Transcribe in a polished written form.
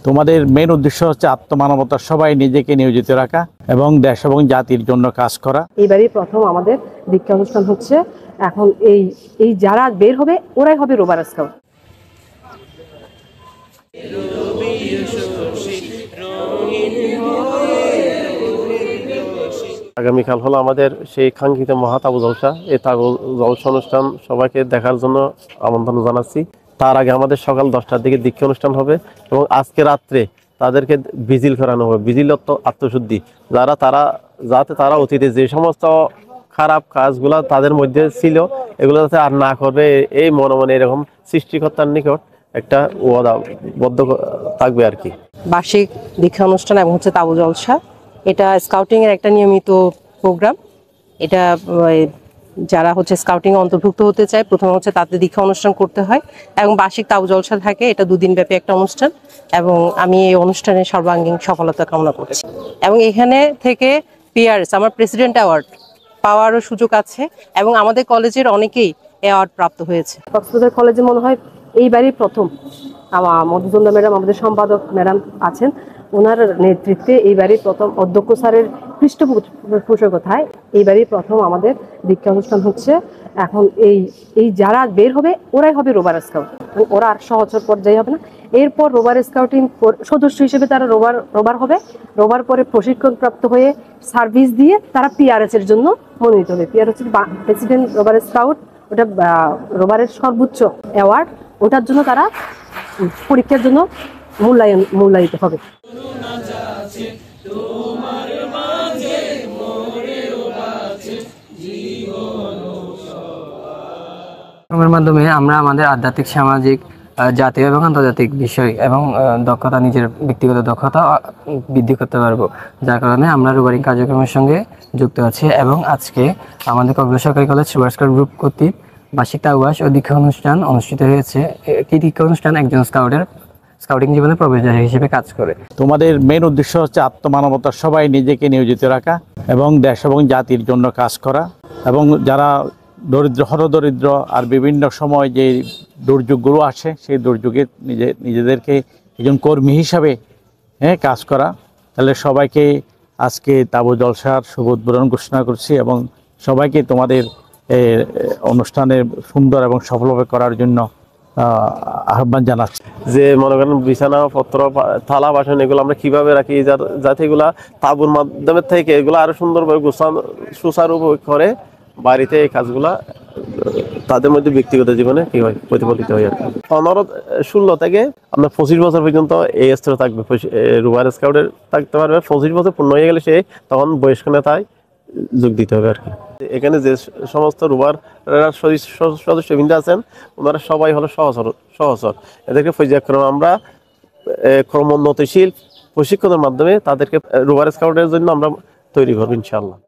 তোমাদের মেন উদ্দেশ্য হচ্ছে আত্মমানবতা, সবাই নিজেকে নিয়োজিত রাখা এবং দেশ এবং জাতির জন্য কাজ করা। এইবারই প্রথম আমাদের দীক্ষা অনুষ্ঠান হচ্ছে। এখন এই যারা বের হবে ওরাই হবে রোভার স্কাউট। আগামীকাল হলো আমাদের সেই কাঙ্ক্ষিত মহা তাবু জলসা। এই তাবু জলসা অনুষ্ঠান সবাইকে দেখার জন্য আমন্ত্রণ জানাচ্ছি। তার আগে আমাদের সকাল 10টার দিকে দীক্ষা অনুষ্ঠান হবে এবং আজকে রাত্রে তাদেরকে ভিজিল করানো হবে। ভিজিল আত্মশুদ্ধি, যাতে তারা অতীতে যে সমস্ত খারাপ কাজগুলা তাদের মধ্যে ছিল এগুলো যাতে আর না করবে, এই মনে মনে এরকম সৃষ্টিকর্তার নিকট একটা ওয়াদাবদ্ধ থাকবে আর কি। বার্ষিক দীক্ষা অনুষ্ঠান এবং হচ্ছে তাবু জলসা, এটা স্কাউটিং এর একটা নিয়মিত প্রোগ্রাম। এটা যারা হচ্ছে স্কাউটিং অন্তর্ভুক্ত হতে চায় প্রথমে হচ্ছে তাদের দীক্ষা অনুষ্ঠান করতে হয় এবং বার্ষিক তাবু জলসা থাকে। এটা 2 দিন ব্যাপী একটা অনুষ্ঠান এবং আমি এই অনুষ্ঠানে সর্বাঙ্গীন সফলতা কামনা করছি। এবং এখানে থেকে পিআরএস আমার প্রেসিডেন্ট অ্যাওয়ার্ড পাওয়ারও সুযোগ আছে এবং আমাদের কলেজের অনেকেই অ্যাওয়ার্ড প্রাপ্ত হয়েছে। কক্সবাজার কলেজে মনে হয় এইবারই প্রথম আমার মধুচন্দ্র ম্যাডাম, আমাদের সম্পাদক ম্যাডাম আছেন, ওনার নেতৃত্বে এইবারই প্রথম অধ্যক্ষ স্যারের পৃষ্ঠপোষকতায় এইবারই প্রথম আমাদের দীক্ষা অনুষ্ঠান হচ্ছে। এখন এই যারা বের হবে ওরাই হবে রোভার স্কাউট, ওরা আর সহচর পর্যায়ে হবে না। এরপর রোভার স্কাউটিং সদস্য হিসেবে তারা রোভার হবে। রোভার পরে প্রশিক্ষণ প্রাপ্ত হয়ে সার্ভিস দিয়ে তারা পিআরএস এর জন্য মনোনীত হবে। পিআরএস প্রেসিডেন্ট রোভার স্কাউট, ওটা রোভারের সর্বোচ্চ অ্যাওয়ার্ড, ওটার জন্য তারা পরীক্ষার জন্য মূল্যায়িত হবে। মাধ্যমে আমরা আমাদের আধ্যাত্মিক, সামাজিক, জাতীয় এবং আন্তর্জাতিক বিষয় এবং দক্ষতা, নিজের ব্যক্তিগত দক্ষতা বৃদ্ধি করতে পারবো, যার কারণে আমরা রোভারিং কার্যক্রমের সঙ্গে যুক্ত আছি। এবং আজকে আমাদের কক্সবাজার সরকারি কলেজ রোভার স্কাউট গ্রুপ কর্তৃক বার্ষিক তাবুবাস ও দীক্ষা অনুষ্ঠান অনুষ্ঠিত হয়েছে। এই দীক্ষা অনুষ্ঠান একজন স্কাউটিং জীবনে প্রবেশদ্বার হিসেবে কাজ করে। তোমাদের মেন উদ্দেশ্য হচ্ছে আত্মমানবতা, সবাই নিজেকে নিয়োজিত রাখা এবং দেশ এবং জাতির জন্য কাজ করা এবং যারা হরদরিদ্র আর বিভিন্ন সময় যে দুর্যোগগুলো আসে সেই দুর্যোগে নিজেদেরকে একজন কর্মী হিসাবে কাজ করা। তাহলে সবাইকে আজকে তাবু জলসার শুভ উদ্বোধন ঘোষণা করছি এবং সবাইকে তোমাদের অনুষ্ঠানে সুন্দর এবং সফলভাবে করার জন্য আহ্বান জানাচ্ছি। যে মনে করেন বিছানাপত্র, থালা বাসন এগুলো আমরা কিভাবে রাখি যাতে এগুলা তাবুর মাধ্যমে থেকে এগুলো আরো সুন্দরভাবে সুচারু করে বাড়িতে এই কাজগুলা তাদের মধ্যে ব্যক্তিগত জীবনে কি হয় প্রতিফলিত হয় আর কি। 15-16 থেকে আপনার 25 বছর পর্যন্ত এই স্তরে থাকবে, রোভার স্কাউটের থাকতে পারবে। 25 বছর পূর্ণ হয়ে গেলে সে তখন বয়স্ক নেতায় যোগ দিতে হবে আর কি। এখানে যে সমস্ত রোভার সদস্যবৃন্দ আছেন ওনারা সবাই হলো সহচর। এদেরকে পর্যায়ক্রমে আমরা ক্রমোন্নতিশীল প্রশিক্ষণের মাধ্যমে তাদেরকে রোভার স্কাউটের জন্য আমরা তৈরি করবো ইনশাআল্লাহ।